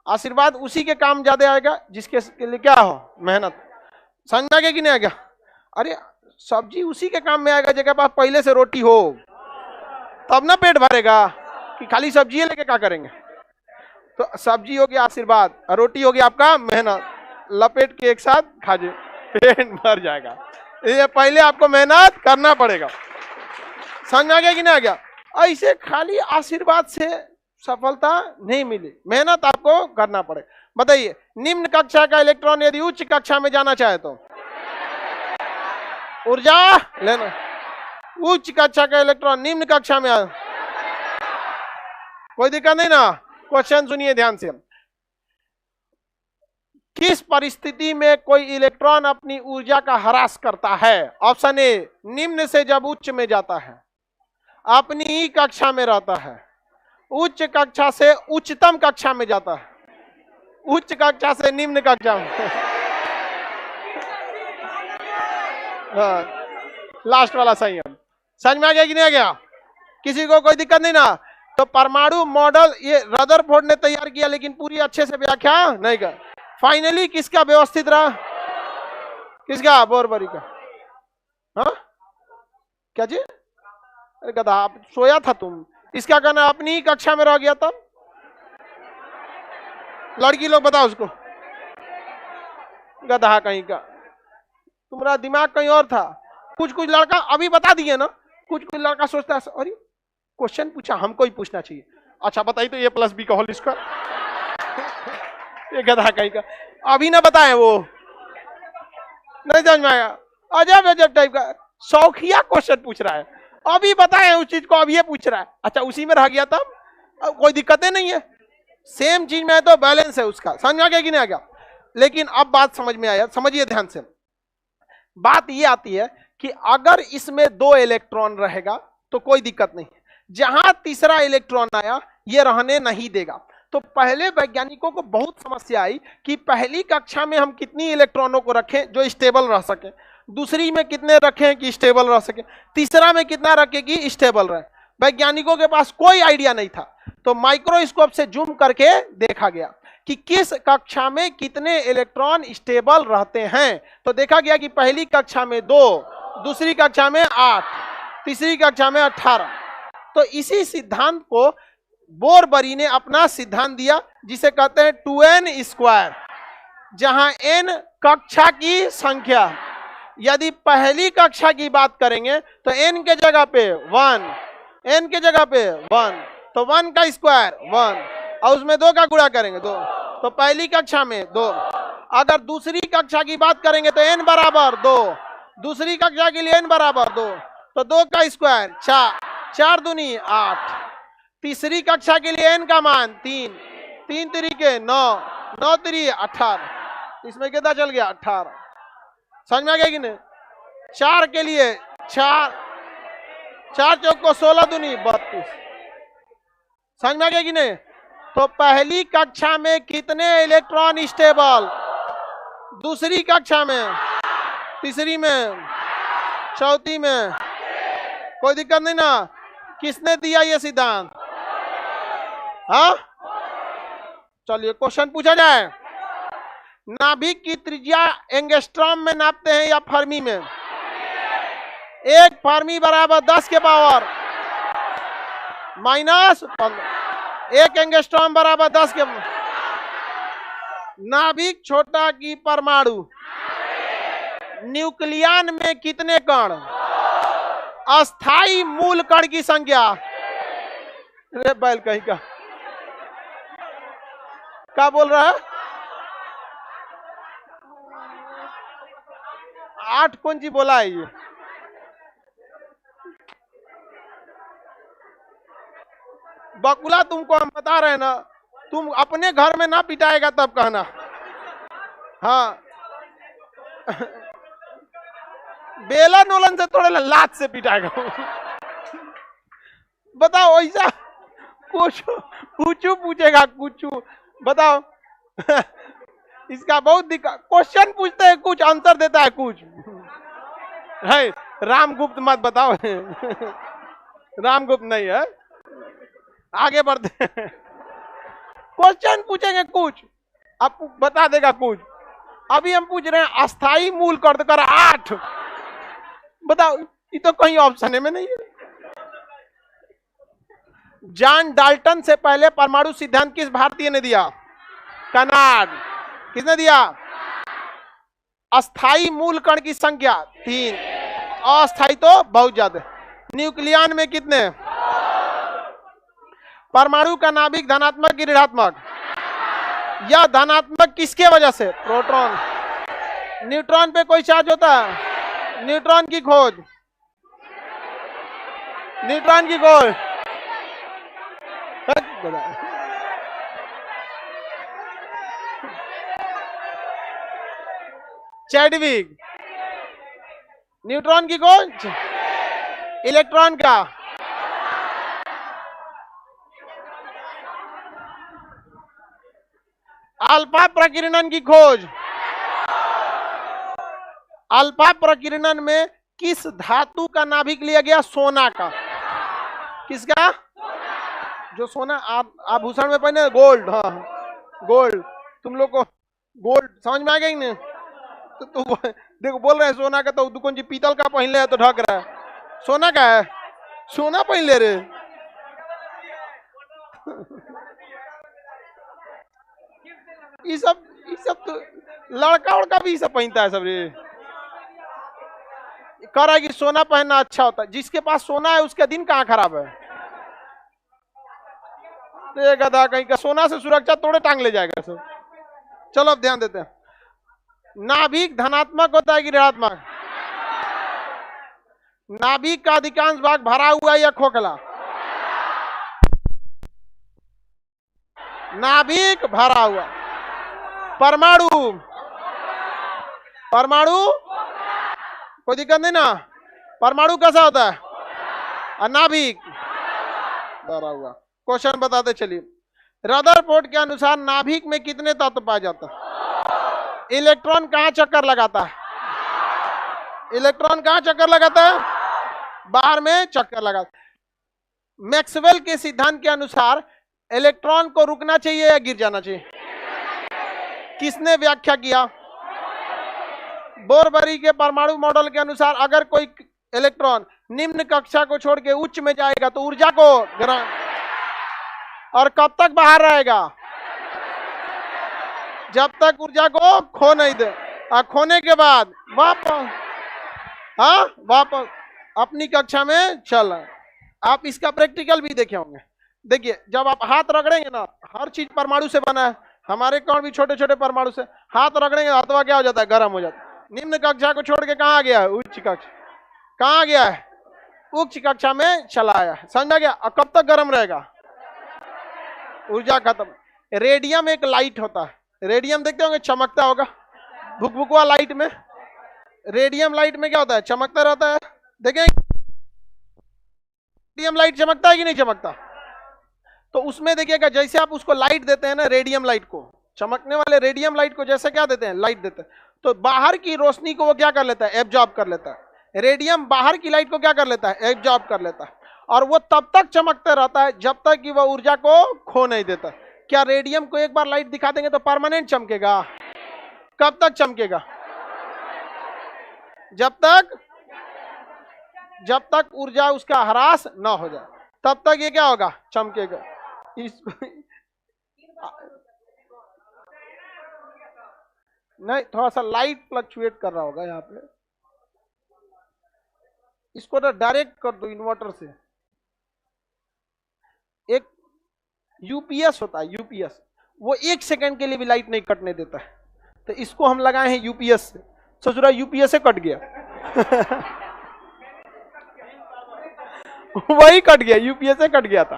आशीर्वाद उसी के काम ज्यादा आएगा जिसके लिए क्या हो? मेहनत। समझ में आ गया कि नहीं आएगा? अरे सब्जी उसी के काम में आएगा जगह पास पहले से रोटी हो, तब ना पेट भरेगा कि खाली सब्जी लेके क्या करेंगे। तो सब्जी हो गया आशीर्वाद और रोटी हो गया आपका मेहनत, लपेट के एक साथ खा जाए पेट भर जाएगा। ये पहले आपको मेहनत करना पड़ेगा। समझ में आ गया कि नहीं आ गया? ऐसे खाली आशीर्वाद से सफलता नहीं मिली, मेहनत आपको करना पड़ेगा। बताइए निम्न कक्षा का इलेक्ट्रॉन यदि उच्च कक्षा में जाना चाहे तो ऊर्जा लेना, उच्च कक्षा का इलेक्ट्रॉन निम्न कक्षा में कोई दिक्कत नहीं ना? क्वेश्चन सुनिए ध्यान से। किस परिस्थिति में कोई इलेक्ट्रॉन अपनी ऊर्जा का ह्रास करता है? ऑप्शन ए, निम्न से जब उच्च में जाता है, अपनी ही कक्षा में रहता है, उच्च कक्षा से उच्चतम कक्षा में जाता है, उच्च कक्षा से निम्न कक्षा में। लास्ट वाला सही है। समझ में आ गया कि नहीं आ गया? किसी को कोई दिक्कत नहीं ना? तो परमाणु मॉडल ये रदरफोर्ड ने तैयार किया, लेकिन पूरी अच्छे से व्याख्या नहीं कर। फाइनली किसका व्यवस्थित रहा? किसका? बोरबरी का। हाँ क्या जी? अरे गधा, आप सोया था तुम। इसका कहना अपनी ही कक्षा में रह गया था। लड़की लोग बताओ उसको, गधा कहीं का, तुम्हारा दिमाग कहीं और था। कुछ कुछ लड़का अभी बता दिए ना, कुछ कुछ लड़का सोचता है अरे क्वेश्चन पूछा, हमको ही पूछना चाहिए। अच्छा बताइए तो A + B का होल स्क्वायर। ये गधा कहीं का, अभी ना बताए वो, नहीं समझ में आया? अजब अजब टाइप का शौकिया क्वेश्चन पूछ रहा है, अभी बताए उस चीज को, अब ये पूछ रहा है। अच्छा उसी में रह गया था, कोई दिक्कतें नहीं है, सेम चीज में तो बैलेंस है उसका। समझ में आ गया कि नहीं आ गया? लेकिन अब बात समझ में आया, समझिए ध्यान से। बात ये आती है कि अगर इसमें 2 इलेक्ट्रॉन रहेगा तो कोई दिक्कत नहीं, जहां तीसरा इलेक्ट्रॉन आया ये रहने नहीं देगा। तो पहले वैज्ञानिकों को बहुत समस्या आई कि पहली कक्षा में हम कितनी इलेक्ट्रॉनों को रखें जो स्टेबल रह सके, दूसरी में कितने रखें कि स्टेबल रह सके, तीसरा में कितना रखें कि स्टेबल रहे। वैज्ञानिकों के पास कोई आइडिया नहीं था। तो माइक्रोस्कोप से जूम करके देखा गया कि किस कक्षा में कितने इलेक्ट्रॉन स्टेबल रहते हैं। तो देखा गया कि पहली कक्षा में 2, दूसरी कक्षा में 8, तीसरी कक्षा में 18। तो इसी सिद्धांत को बोरबरी ने अपना सिद्धांत दिया, जिसे कहते हैं 2n², जहां n कक्षा की संख्या। यदि पहली कक्षा की बात करेंगे तो n के जगह पे 1, n के जगह पे 1, तो 1 का स्क्वायर 1, और उसमें 2 का गुणा करेंगे 2, तो पहली कक्षा में 2। अगर दूसरी कक्षा की बात करेंगे तो n बराबर 2, दूसरी कक्षा के लिए n बराबर 2, तो 2 का स्क्वायर 4, 4 दूनी 8। तीसरी कक्षा के लिए n का मान 3, 3 तरीके 9, 9 तरी 18। इसमें कितना चल गया? 18। समझ में आ गया कि नहीं? 4 के लिए 4, 4 चौक को 16 दूनी 32। समझ में आ गया कि नहीं? तो पहली कक्षा में कितने इलेक्ट्रॉन स्टेबल, दूसरी कक्षा में, तीसरी में, चौथी में, कोई दिक्कत नहीं ना? किसने दिया ये सिद्धांत? हाँ चलिए क्वेश्चन पूछा जाए। नाभिक की त्रिज्या एंगस्ट्रॉम में नापते हैं या फर्मी में? एक फर्मी बराबर 10 के पावर -15, एक एंगस्ट्रॉम बराबर 10 के। नाभिक छोटा की परमाणु न्यूक्लियन में कितने कण? अस्थाई मूल कण की संख्या। अरे बैल कहीं का, क्या बोल रहा है? 8 कौन सी बोला है ये? बकुला तुमको हम बता रहे हैं ना, तुम अपने घर में ना पिटाएगा तब कहना। हाँ बेलन वोलन से थोड़े लात से पिटाएगा। बताओ ऐसा कुछ पूछेगा कुछ, बताओ। इसका बहुत दिक्कत, क्वेश्चन पूछते हैं कुछ, आंसर देता है कुछ। है रामगुप्त मत बताओ। रामगुप्त नहीं है, आगे बढ़ते हैं। क्वेश्चन पूछेंगे कुछ, अब बता देगा कुछ। अभी हम पूछ रहे हैं अस्थाई मूल कर 8, बताओ ये तो कहीं ऑप्शन में नहीं है। जॉन डाल्टन से पहले परमाणु सिद्धांत किस भारतीय ने दिया? कनाड। किसने दिया? अस्थाई मूल कण की संख्या 3, अस्थाई तो बहुत ज्यादा। न्यूक्लियन में कितने? परमाणु का नाभिक धनात्मक की ऋणात्मक? या धनात्मक किसके वजह से? प्रोटॉन। न्यूट्रॉन पे कोई चार्ज होता है? न्यूट्रॉन की खोज, न्यूट्रॉन की खोज। चैडविक। न्यूट्रॉन की खोज इलेक्ट्रॉन का अल्फा प्रकीर्णन की खोज। अल्फा प्रकीर्णन में किस धातु का नाभिक लिया गया? सोना का। किसका? जो सोना आभूषण में पहने, गोल्ड। हाँ गोल्ड। तुम लोग को गोल्ड समझ में आ गया नहीं? तो तू देखो बोल रहे हैं सोना का, तो दुकान जी पीतल का पहन ले है तो ढक रहा है। सोना का है, सोना पहन ले रे। ये सब तो लड़का उड़का भी सब पहनता है सब रे। कह रहा है कि सोना पहनना अच्छा होता है। जिसके पास सोना है उसका दिन कहाँ खराब है? गधा कहीं का, सोना से सुरक्षा तोड़े टांग ले जाएगा सब। चलो अब ध्यान देते हैं। नाभिक धनात्मक होता है कि ऋणात्मक? नाभिक का अधिकांश भाग भरा हुआ या खोखला? नाभिक भरा हुआ। परमाणु, परमाणु कोई दिक्कत नहीं ना? परमाणु कैसा होता है? और नाभिक भरा हुआ। क्वेश्चन बताते चलिए। रदरफोर्ड के अनुसार नाभिक में कितने तत्व पाए जाते हैं? इलेक्ट्रॉन कहां चक्कर लगाता है? इलेक्ट्रॉन कहां चक्कर लगाता है? बाहर में चक्कर लगाता है। मैक्सवेल के सिद्धांत के अनुसार इलेक्ट्रॉन को रुकना चाहिए या गिर जाना चाहिए? किसने व्याख्या किया? बोरबरी के परमाणु मॉडल के अनुसार अगर कोई इलेक्ट्रॉन निम्न कक्षा को छोड़ के उच्च में जाएगा तो ऊर्जा को ग्रहण, और कब तक बाहर रहेगा? जब तक ऊर्जा को खो नहीं दे। और खोने के बाद वापस, हाँ वापस अपनी कक्षा में चल। आप इसका प्रैक्टिकल भी देखे होंगे। देखिए जब आप हाथ रगड़ेंगे ना, हर चीज परमाणु से बना है, हमारे कौन भी छोटे छोटे परमाणु से। हाथ रगड़ेंगे हाथवा क्या हो जाता है? गर्म हो जाता है। निम्न कक्षा को छोड़ के कहाँ गया है? उच्च कक्षा। कहाँ गया है? उच्च कक्षा में चला आया। समझा गया? और कब तक गर्म रहेगा? ऊर्जा खत्म। रेडियम एक लाइट होता है। रेडियम देखते होंगे, चमकता होगा भुकभुकवा लाइट में। रेडियम लाइट में क्या होता है? चमकता रहता है। देखें रेडियम लाइट चमकता है कि नहीं चमकता? तो उसमें देखिएगा जैसे आप उसको लाइट देते हैं ना, रेडियम लाइट को, चमकने वाले रेडियम लाइट को जैसे क्या देते हैं? लाइट देते हैं। तो बाहर की रोशनी को वो क्या कर लेता है? एब्जॉर्ब कर लेता है। रेडियम बाहर की लाइट को क्या कर लेता है? एब्जॉर्ब कर लेता है। और वो तब तक चमकता रहता है जब तक कि वह ऊर्जा को खो नहीं देता। क्या रेडियम को एक बार लाइट दिखा देंगे तो परमानेंट चमकेगा? कब तक चमकेगा? जब तक ऊर्जा उसका ह्रास ना हो जाए तब तक ये क्या होगा? चमकेगा। नहीं, थोड़ा सा लाइट फ्लक्चुएट कर रहा होगा यहाँ पे। इसको ना डायरेक्ट कर दो इन्वर्टर से। एक यूपीएस होता है, यूपीएस, वो 1 सेकंड के लिए भी लाइट नहीं कटने देता है। तो इसको हम लगाए हैं यूपीएस से। सोच रहा यूपीएस से कट गया। वही कट गया, यूपीएस से कट गया था।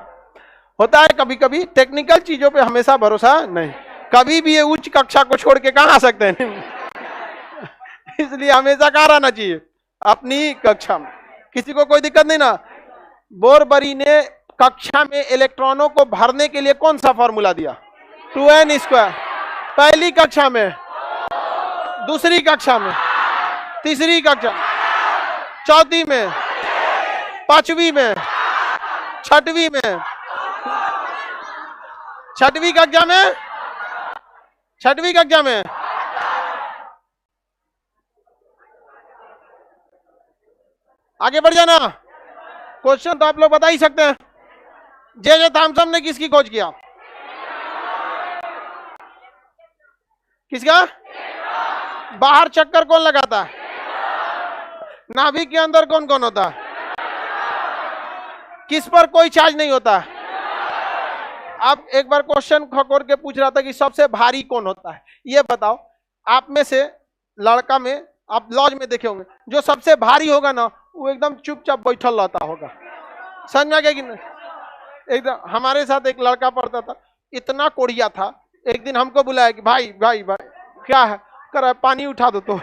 होता है कभी कभी। टेक्निकल चीजों पे हमेशा भरोसा नहीं। कभी भी ये उच्च कक्षा को छोड़ के कहां आ सकते हैं? इसलिए हमेशा कहां रहना चाहिए? अपनी कक्षा में। किसी को कोई दिक्कत नहीं ना? बोरबरी ने कक्षा में इलेक्ट्रॉनों को भरने के लिए कौन सा फॉर्मूला दिया? 2n²। पहली कक्षा में, दूसरी कक्षा में, तीसरी कक्षा में, चौथी में, पांचवी में, छठवीं में, छठवीं कक्षा में, छठवीं कक्षा में। आगे बढ़ जाना। क्वेश्चन तो आप लोग बता ही सकते हैं। जे थॉमसन ने किसकी खोज किया? किसका? बाहर चक्कर कौन लगाता है? नाभिक के अंदर कौन कौन होता है? किस पर कोई चार्ज नहीं होता है? अब एक बार क्वेश्चन खकोर के पूछ रहा था कि सबसे भारी कौन होता है? ये बताओ। आप में से लड़का में, आप लॉज में देखे होंगे, जो सबसे भारी होगा ना वो एकदम चुपचाप बैठल रहता होगा। समझ में आ गया कि नहीं? एकदम। हमारे साथ एक लड़का पढ़ता था, इतना कोढ़िया था। एक दिन हमको बुलाया कि भाई भाई भाई क्या है? कर रहा है पानी उठा दो तो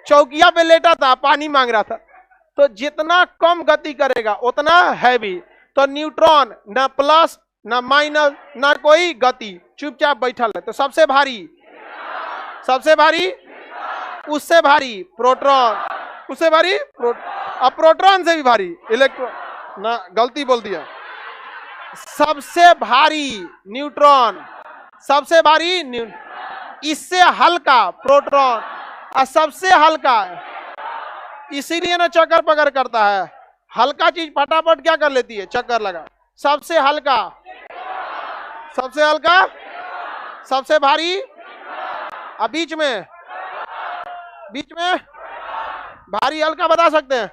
चौकिया पे लेटा था, पानी मांग रहा था। तो जितना कम गति करेगा उतना हैवी। तो न्यूट्रॉन ना प्लस ना माइनस ना कोई गति, चुपचाप बैठल है। तो सबसे भारी उससे भारी प्रोटॉन, उससे भारी अब प्रोटॉन से भी भारी इलेक्ट्रॉन ना, गलती बोल दिया। सबसे भारी न्यूट्रॉन, सबसे भारी इससे हल्का प्रोटॉन और सबसे हल्का, इसीलिए ना चक्कर पकड़ करता है। हल्का चीज फटाफट क्या कर लेती है, चक्कर लगा। सबसे हल्का, सबसे भारी, अब बीच में भारी हल्का बता सकते हैं?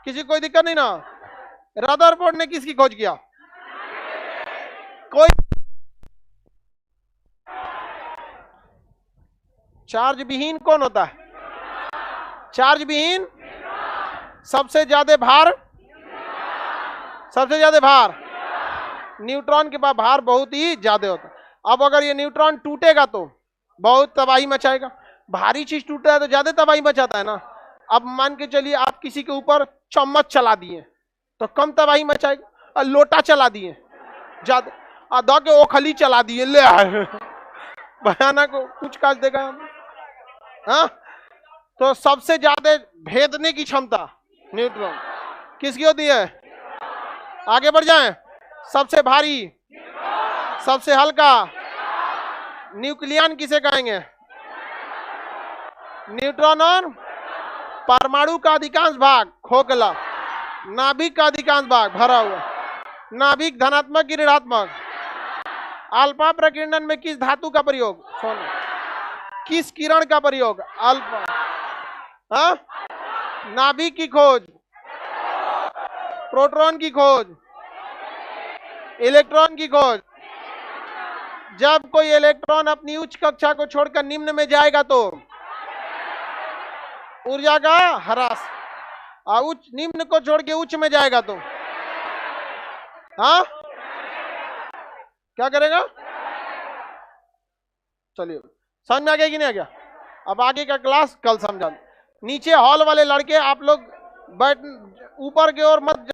किसी कोई दिक्कत नहीं ना? रदरफोर्ड ने किसकी खोज किया? कोई चार्ज विहीन कौन होता है? चार्ज विहीन सबसे ज्यादा भार न्यूट्रॉन के पास भार बहुत ही ज्यादा होता है। अब अगर ये न्यूट्रॉन टूटेगा तो बहुत तबाही मचाएगा। भारी चीज टूटा है तो ज्यादा तबाही मचाता है ना। अब मान के चलिए आप किसी के ऊपर चम्मच चला दिए तो कम तबाही मचाएगा, और लोटा चला दिए ज्यादा, दो के ओखली चला दिए ले भयानक कुछ काज देगा। हाँ, तो सबसे ज्यादा भेदने की क्षमता न्यूट्रॉन किसकी होती है? आगे बढ़ जाएं। सबसे भारी, सबसे हल्का न्यूक्लियन किसे कहेंगे? न्यूट्रॉन और परमाणु का अधिकांश भाग खोखला, नाभिक का अधिकांश भाग भरा हुआ। नाभिक धनात्मक की ऋणात्मक। अल्फा प्रकीर्णन में किस धातु का प्रयोग? सोना। किस किरण का प्रयोग? अल्फा। हाँ, नाभिक की खोज, प्रोटॉन की खोज, इलेक्ट्रॉन की खोज। जब कोई इलेक्ट्रॉन अपनी उच्च कक्षा को छोड़कर निम्न में जाएगा तो ऊर्जा का ह्रास, और उच्च निम्न को छोड़ के उच्च में जाएगा तो हाँ क्या करेगा? चलिए समझ में आ गया कि नहीं आ गया? अब आगे का क्लास कल समझा। नीचे हॉल वाले लड़के आप लोग बैठ ऊपर की ओर मत